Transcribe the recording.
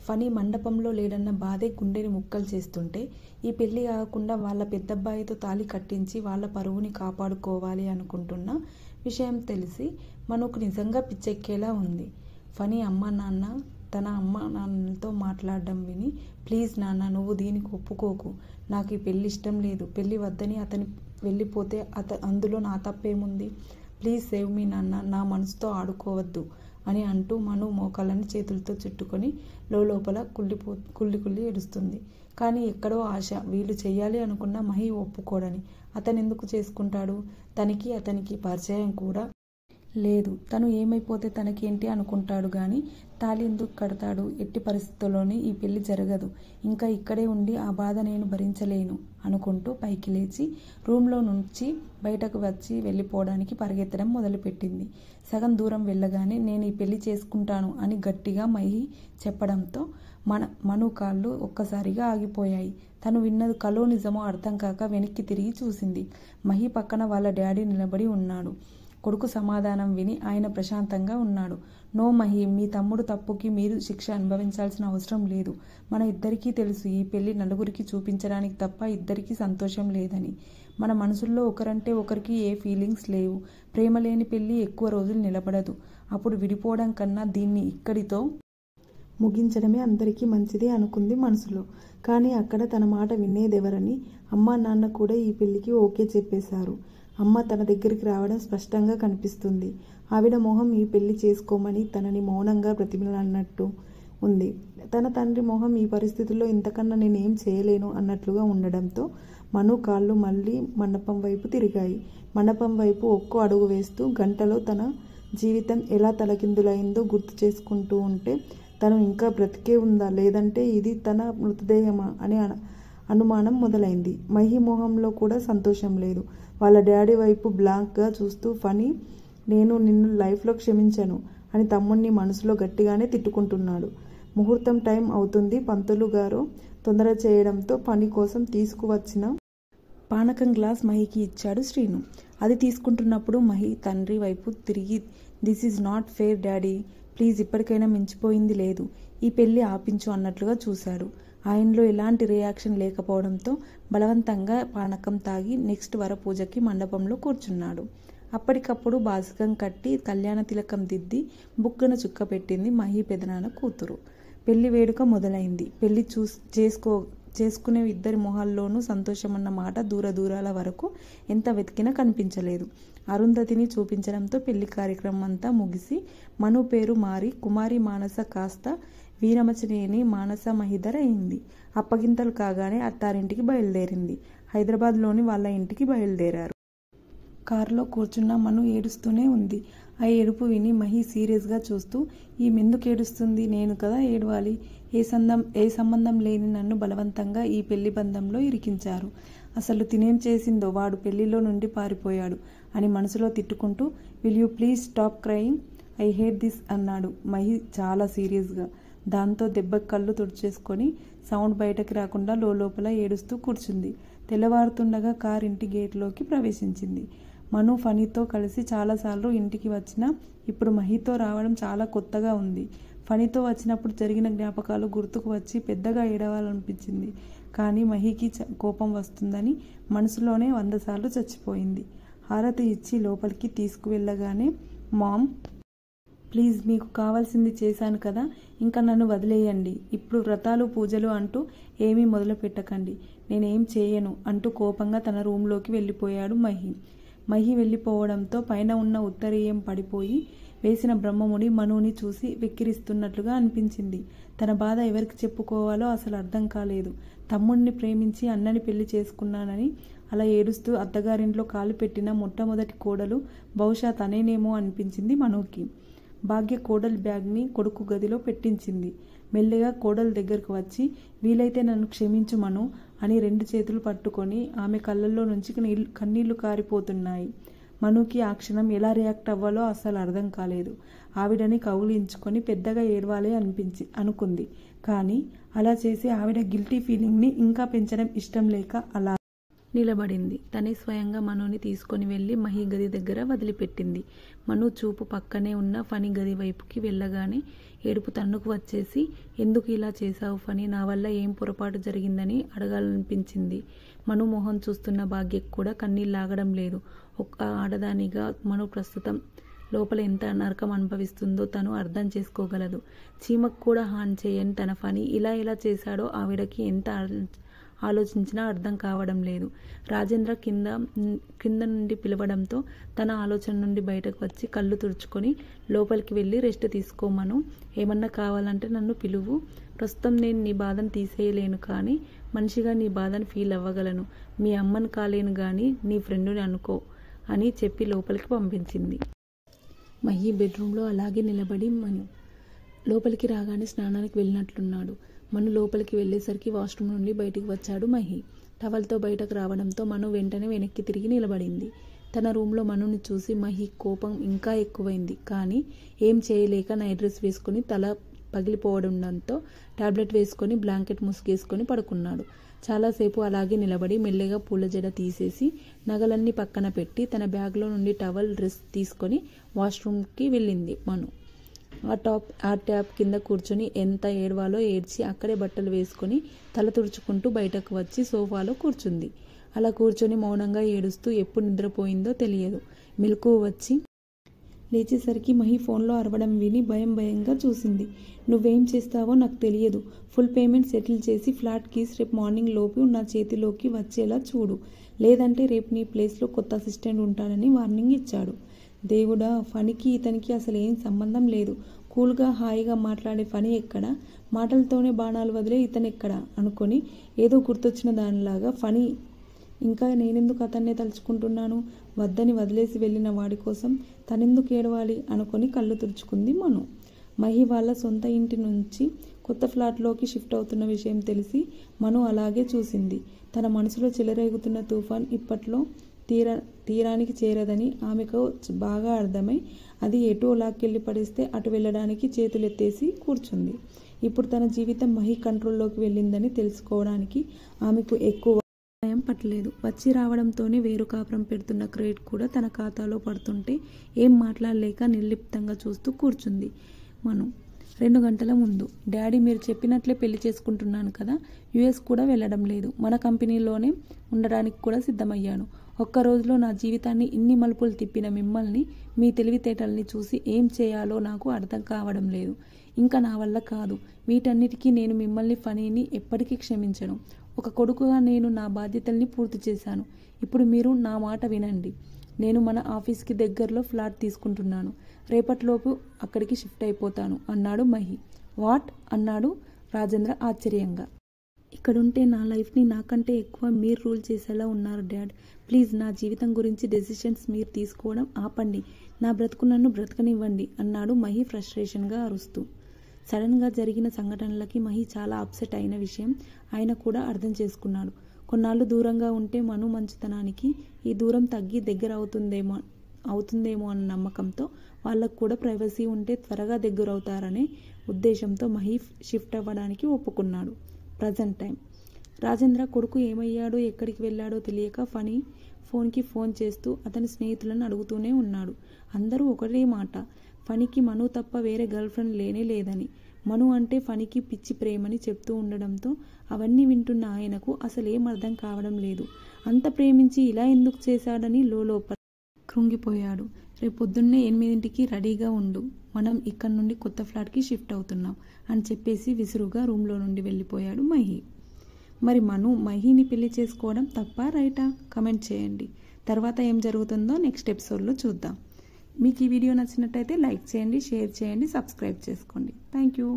ఫణి మండపంలో లేడన్న బాధే గుండెని ముక్కలు చేస్తుంటే ఈ పెళ్లి కాకుండా వాళ్ళ పెద్దబ్బాయితో తాళి కట్టించి వాళ్ళ పరువుని కాపాడుకోవాలి అనుకుంటున్న విషయం తెలిసి మనకు నిజంగా పిచ్చెక్కేలా ఉంది. ఫణి అమ్మ నాన్న తన అమ్మ నాన్నలతో మాట్లాడడం విని, ప్లీజ్ నాన్న, నువ్వు దీనికి ఒప్పుకోకు, నాకు ఈ పెళ్లి ఇష్టం లేదు, పెళ్లి వద్దని అతని వెళ్ళిపోతే అందులో నా తప్పేముంది, ప్లీజ్ సేవ్ మీ నాన్న, నా మనసుతో ఆడుకోవద్దు అని అంటూ మను మోకాళ్ళని చేతులతో చుట్టుకొని లోపల కుళ్ళి ఏడుస్తుంది. కానీ ఎక్కడో ఆశ, వీళ్ళు చెయ్యాలి అనుకున్న మహి ఒప్పుకోడని. అతనెందుకు చేసుకుంటాడు? అతనికి పరిచయం కూడా లేదు. తను ఏమైపోతే తనకేంటి అనుకుంటాడు గాని తాళి ఎందుకు కడతాడు? ఎట్టి పరిస్థితుల్లోని ఈ పెళ్లి జరగదు, ఇంకా ఇక్కడే ఉండి ఆ బాధ నేను భరించలేను అనుకుంటూ పైకి లేచి రూమ్లో నుంచి బయటకు వచ్చి వెళ్ళిపోవడానికి పరిగెత్తడం మొదలుపెట్టింది. సగం దూరం వెళ్ళగానే నేను ఈ పెళ్లి చేసుకుంటాను అని గట్టిగా మహి చెప్పడంతో మను కాళ్ళు ఒక్కసారిగా ఆగిపోయాయి. తను విన్నది కలో నిజమో అర్థం కాక వెనక్కి తిరిగి చూసింది. మహి పక్కన వాళ్ళ డాడీ నిలబడి ఉన్నాడు. కొడుకు సమాధానం విని ఆయన ప్రశాంతంగా ఉన్నాడు. నో మహి, మీ తమ్ముడు తప్పుకి మీరు శిక్ష అనుభవించాల్సిన అవసరం లేదు. మన ఇద్దరికీ తెలుసు ఈ పెళ్లి నలుగురికి చూపించడానికి తప్ప ఇద్దరికీ సంతోషం లేదని. మన మనసుల్లో ఒకరంటే ఒకరికి ఏ ఫీలింగ్స్ లేవు. ప్రేమ లేని పెళ్లి ఎక్కువ రోజులు నిలబడదు. అప్పుడు విడిపోవడం కన్నా దీన్ని ఇక్కడితో ముగించడమే అందరికీ మంచిది అనుకుంది మనసులో. కానీ అక్కడ తన మాట వినేదెవరని అమ్మా నాన్న కూడా ఈ పెళ్లికి ఓకే చెప్పేశారు. అమ్మ తన దగ్గరికి రావడం స్పష్టంగా కనిపిస్తుంది. ఆవిడ మొహం ఈ పెళ్లి చేసుకోమని తనని మౌనంగా బ్రతిమలాడినట్టు ఉంది. తన తండ్రి మొహం ఈ పరిస్థితుల్లో ఇంతకన్నా నేనేం చేయలేను అన్నట్లుగా ఉండడంతో మను కాళ్ళు మళ్ళీ మండపం వైపు తిరిగాయి. మండపం వైపు ఒక్కో అడుగు వేస్తూ గంటలో తన జీవితం ఎలా తలకిందులైందో గుర్తు చేసుకుంటూ ఉంటే తను ఇంకా బ్రతికే ఉందా, లేదంటే ఇది తన మృతదేహమా అనే అనుమానం మొదలైంది. మహి మొహంలో కూడా సంతోషం లేదు. వాళ్ళ డాడీ వైపు బ్లాంక్గా చూస్తూ, ఫణి, నేను నిన్ను లైఫ్లో క్షమించను అని తమ్ముణ్ణి మనసులో గట్టిగానే తిట్టుకుంటున్నాడు. ముహూర్తం టైం అవుతుంది. పంతులు గారు తొందర చేయడంతో పని కోసం తీసుకువచ్చిన పానకం గ్లాస్ మహికి ఇచ్చాడు శ్రీను. అది తీసుకుంటున్నప్పుడు మహి తండ్రి వైపు తిరిగి, this is not fair daddy, please, ఇప్పటికైనా మించిపోయింది లేదు, ఈ పెళ్లి ఆపించు అన్నట్లుగా చూశాడు. ఆయనలో ఎలాంటి రియాక్షన్ లేకపోవడంతో బలవంతంగా పానకం తాగి నెక్స్ట్ వరపూజకి మండపంలో కూర్చున్నాడు. అప్పటికప్పుడు బాసికం కట్టి కళ్యాణ తిలకం దిద్ది బుగ్గన చుక్క పెట్టింది మహి పెదనాన్న కూతురు. పెళ్లి వేడుక మొదలైంది. పెళ్లి చేసుకునే ఇద్దరి మొహాల్లోనూ సంతోషమన్న మాట దూరాల వరకు ఎంత వెతికినా కనిపించలేదు. అరుంధతిని చూపించడంతో పెళ్లి కార్యక్రమం అంతా ముగిసి మను పేరు మారి కుమారి మానస కాస్త వీరమచినేని మానస మహిధర్ అయింది. అప్పగింతలు కాగానే అత్తారింటికి బయలుదేరింది. హైదరాబాద్లోని వాళ్ళ ఇంటికి బయలుదేరారు. కారులో కూర్చున్న మను ఏడుస్తూనే ఉంది. ఆ ఏడుపు విని మహి సీరియస్గా చూస్తూ, ఈమెందుకు ఏడుస్తుంది? నేను కదా ఏడవాలి. ఏ సంబంధం లేని నన్ను బలవంతంగా ఈ పెళ్లి బంధంలో ఇరికించారు. అసలు తినేం చేసిందో, వాడు పెళ్లిలో నుండి పారిపోయాడు అని మనసులో తిట్టుకుంటూ, will you please stop crying, I hate this అన్నాడు మహి చాలా సీరియస్గా. దాంతో దెబ్బకి కళ్ళు తుడిచేసుకొని సౌండ్ బయటకి రాకుండా లోపల ఏడుస్తూ కూర్చుంది. తెల్లవారుతుండగా కార్ ఇంటి గేట్లోకి ప్రవేశించింది. మను ఫణితో కలిసి చాలాసార్లు ఇంటికి వచ్చినా ఇప్పుడు మహితో రావడం చాలా కొత్తగా ఉంది. ఫణితో వచ్చినప్పుడు జరిగిన జ్ఞాపకాలు గుర్తుకు వచ్చి పెద్దగా ఏడవాలనిపించింది. కానీ మహికి కోపం వస్తుందని మనసులోనే 100 సార్లు చచ్చిపోయింది. హారతి ఇచ్చి లోపలికి తీసుకువెళ్ళగానే, మామ్ ప్లీజ్, మీకు కావాల్సింది చేశాను కదా, ఇంకా నన్ను వదిలేయండి. ఇప్పుడు వ్రతాలు పూజలు అంటూ ఏమీ మొదలు పెట్టకండి, నేనేం చేయను అంటూ కోపంగా తన రూంలోకి వెళ్ళిపోయాడు మహి వెళ్ళిపోవడంతో పైన ఉన్న ఉత్తరీయం పడిపోయి వేసిన బ్రహ్మముడి మనుని చూసి వెక్కిరిస్తున్నట్లుగా అనిపించింది. తన బాధ ఎవరికి చెప్పుకోవాలో అసలు అర్థం కాలేదు. తమ్ముడిని ప్రేమించి అన్నని పెళ్లి చేసుకున్నానని అలా ఏడుస్తూ అత్తగారింట్లో కాలు పెట్టిన మొట్టమొదటి కోడలు బహుశా తనేనేమో అనిపించింది మనుకి. భాగ్య కోడలి బ్యాగ్ని కొడుకు గదిలో పెట్టించింది. మెల్లిగా కోడలు దగ్గరకు వచ్చి, వీలైతే నన్ను క్షమించు మను అని 2 చేతులు పట్టుకొని ఆమె కళ్ళల్లో నుంచి కన్నీళ్లు కారిపోతున్నాయి. మనుకి ఆ క్షణం ఎలా రియాక్ట్ అవ్వాలో అస్సలు అర్థం కాలేదు. ఆవిడని కౌగిలించుకొని పెద్దగా ఏడవాలి అనుకుంది. కానీ అలా చేసి ఆవిడ గిల్టీ ఫీలింగ్ని ఇంకా పెంచడం ఇష్టం లేక అలా నిలబడింది. తనే స్వయంగా మనుని తీసుకొని వెళ్ళి మహి గది దగ్గర వదిలిపెట్టింది. మను చూపు పక్కనే ఉన్న ఫణి గది వైపుకి వెళ్ళగానే ఏడుపు తన్నుకు వచ్చేసి, ఎందుకు ఇలా చేశావు ఫణి, నా వల్ల ఏం పొరపాటు జరిగిందని అడగాలనిపించింది. మను మొహం చూస్తున్న భాగ్యకు కూడా కన్నీళ్ళాగడం లేదు. ఒక ఆడదానిగా మను ప్రస్తుతం లోపల ఎంత నరకం అనుభవిస్తుందో తను అర్థం చేసుకోగలదు. చీమకు కూడా హాని చేయని తన ఫణి ఇలా ఎలా చేశాడో ఆవిడకి ఎంత ఆలోచించినా అర్థం కావడం లేదు. రాజేంద్ర కింద నుండి పిలవడంతో తన ఆలోచన నుండి బయటకు వచ్చి కళ్ళు తుడుచుకొని లోపలికి వెళ్ళి రెస్ట్ తీసుకోమను, ఏమన్నా కావాలంటే నన్ను పిలువు, ప్రస్తుతం నేను నీ బాధను తీసేయలేను కానీ మనిషిగా నీ బాధను ఫీల్ అవ్వగలను, మీ అమ్మను కాలేను కానీ నీ ఫ్రెండుని అనుకో అని చెప్పి లోపలికి పంపించింది. మహి బెడ్రూమ్లో అలాగే నిలబడి మను లోపలికి రాగానే స్నానానికి వెళ్ళినట్లున్నాడు. మను లోపలికి వెళ్ళేసరికి వాష్రూమ్ నుండి బయటికి వచ్చాడు మహి. టవల్తో బయటకు రావడంతో మను వెంటనే వెనక్కి తిరిగి నిలబడింది. తన రూమ్లో మనుని చూసి మహి కోపం ఇంకా ఎక్కువైంది. కానీ ఏం చేయలేక నైట్ డ్రెస్ వేసుకుని తల పగిలిపోవడంతో టాబ్లెట్ వేసుకొని బ్లాంకెట్ ముసుగేసుకొని పడుకున్నాడు. చాలాసేపు అలాగే నిలబడి మెల్లగా పూల జడ తీసేసి నగలన్నీ పక్కన పెట్టి తన బ్యాగ్లో నుండి టవల్ డ్రెస్ తీసుకొని వాష్రూమ్కి వెళ్ళింది మను. ఆ ట్యాప్ కింద కూర్చొని ఎంత ఏడవాలో ఏడ్చి అక్కడే బట్టలు వేసుకొని తల తుడుచుకుంటూ బయటకు వచ్చి సోఫాలో కూర్చుంది. అలా కూర్చొని మౌనంగా ఏడుస్తూ ఎప్పుడు నిద్రపోయిందో తెలియదు. మెలకువ వచ్చి లేచేసరికి మహి ఫోన్లో అరవడం విని భయంగా చూసింది. నువ్వేం చేస్తావో నాకు తెలియదు, ఫుల్ పేమెంట్ సెటిల్ చేసి ఫ్లాట్ కీస్ రేపు మార్నింగ్ లోపు నా చేతిలోకి వచ్చేలా చూడు, లేదంటే రేపు నీ ప్లేస్లో కొత్త అసిస్టెంట్ ఉంటాడని వార్నింగ్ ఇచ్చాడు. దేవుడా, ఫణికి ఇతనికి అసలు ఏం సంబంధం లేదు. కూల్గా హాయిగా మాట్లాడే ఫణి ఎక్కడ, మాటలతోనే బాణాలు వదిలే ఇతనెక్కడ అనుకొని ఏదో గుర్తొచ్చిన దానిలాగా ఫణి ఇంకా నేనెందుకు అతన్నే తలుచుకుంటున్నాను, వద్దని వదిలేసి వెళ్ళిన వాడి కోసం తనెందుకు ఏడవాలి అనుకొని కళ్ళు తుడుచుకుంది మను. మహి వాళ్ళ సొంత ఇంటి నుంచి కొత్త ఫ్లాట్లోకి షిఫ్ట్ అవుతున్న విషయం తెలిసి మను అలాగే చూసింది. తన మనసులో చెలరేగుతున్న తుఫాన్ ఇప్పట్లో తీరానికి చేరదని ఆమెకు బాగా అర్థమై అది ఎటు లాక్కెళ్ళి పడేస్తే అటు వెళ్ళడానికి చేతులెత్తేసి కూర్చుంది. ఇప్పుడు తన జీవితం మహి కంట్రోల్లోకి వెళ్ళిందని తెలుసుకోవడానికి ఆమెకు ఎక్కువ సమయం పట్టలేదు. వచ్చి రావడంతోనే వేరు కాపురం పెడుతున్న క్రెడిట్ కూడా తన ఖాతాలో పడుతుంటే ఏం మాట్లాడలేక నిర్లిప్తంగా చూస్తూ కూర్చుంది మను. 2 గంటల ముందు, డాడీ మీరు చెప్పినట్లే పెళ్లి చేసుకుంటున్నాను కదా, యుఎస్ కూడా వెళ్ళడం లేదు, మన కంపెనీలోనే ఉండడానికి కూడా సిద్ధమయ్యాను. ఒక్క రోజులో నా జీవితాన్ని ఇన్ని మలుపులు తిప్పిన మిమ్మల్ని, మీ తెలివితేటల్ని చూసి ఏం చేయాలో నాకు అర్థం కావడం లేదు. ఇంకా నా వల్ల కాదు. వీటన్నిటికీ నేను మిమ్మల్ని ఫణిని ఎప్పటికీ క్షమించను. ఒక కొడుకుగా నేను నా బాధ్యతల్ని పూర్తి చేశాను. ఇప్పుడు మీరు నా మాట వినండి. నేను మన ఆఫీస్కి దగ్గరలో ఫ్లాట్ తీసుకుంటున్నాను. రేపటిలోపు అక్కడికి షిఫ్ట్ అయిపోతాను అన్నాడు మహి. వాట్ అన్నాడు రాజేంద్ర ఆశ్చర్యంగా. ఇక్కడుంటే నా లైఫ్ని నాకంటే ఎక్కువ మీరు రూల్ చేసేలా ఉన్నారు డాడ్. ప్లీజ్ నా జీవితం గురించి డెసిషన్స్ మీరు తీసుకోవడం ఆపండి. నా బ్రతుకు నన్ను బ్రతకనివ్వండి అన్నాడు మహి ఫ్రస్ట్రేషన్గా అరుస్తూ. సడన్గా జరిగిన సంఘటనలకి మహి చాలా అప్సెట్ అయిన విషయం ఆయన కూడా అర్థం చేసుకున్నాడు. కొన్నాళ్ళు దూరంగా ఉంటే మను మంచితనానికి ఈ దూరం తగ్గి దగ్గర అవుతుందేమో అన్న నమ్మకంతో వాళ్ళకు కూడా ప్రైవసీ ఉంటే త్వరగా దగ్గరవుతారనే ఉద్దేశంతో మహి షిఫ్ట్ అవ్వడానికి ఒప్పుకున్నాడు. Present time. రాజేంద్ర కొడుకు ఏమయ్యాడో ఎక్కడికి వెళ్ళాడో తెలియక ఫోన్కి ఫోన్ చేస్తూ అతని స్నేహితులను అడుగుతూనే ఉన్నాడు. అందరూ ఒకటే మాట, ఫణికి మను తప్ప వేరే గర్ల్ ఫ్రెండ్ లేదని, మను అంటే ఫణికి పిచ్చి ప్రేమని చెప్తూ ఉండడంతో అవన్నీ వింటున్న ఆయనకు అసలేం అర్థం కావడం లేదు. అంత ప్రేమించి ఇలా ఎందుకు చేశాడని లోపల కృంగిపోయాడు. రేపు పొద్దున్నే 8ంటికి రెడీగా ఉండు, మనం ఇక్కడి నుండి కొత్త ఫ్లాట్కి షిఫ్ట్ అవుతున్నాం అని చెప్పేసి విసురుగా రూమ్లో నుండి వెళ్ళిపోయాడు మహి. మరి మహిని పెళ్లి చేసుకోవడం తప్పా రైటా కమెంట్ చేయండి. తర్వాత ఏం జరుగుతుందో నెక్స్ట్ ఎపిసోడ్లో చూద్దాం. మీకు ఈ వీడియో నచ్చినట్టయితే లైక్ చేయండి, షేర్ చేయండి, సబ్స్క్రైబ్ చేసుకోండి. Thank you.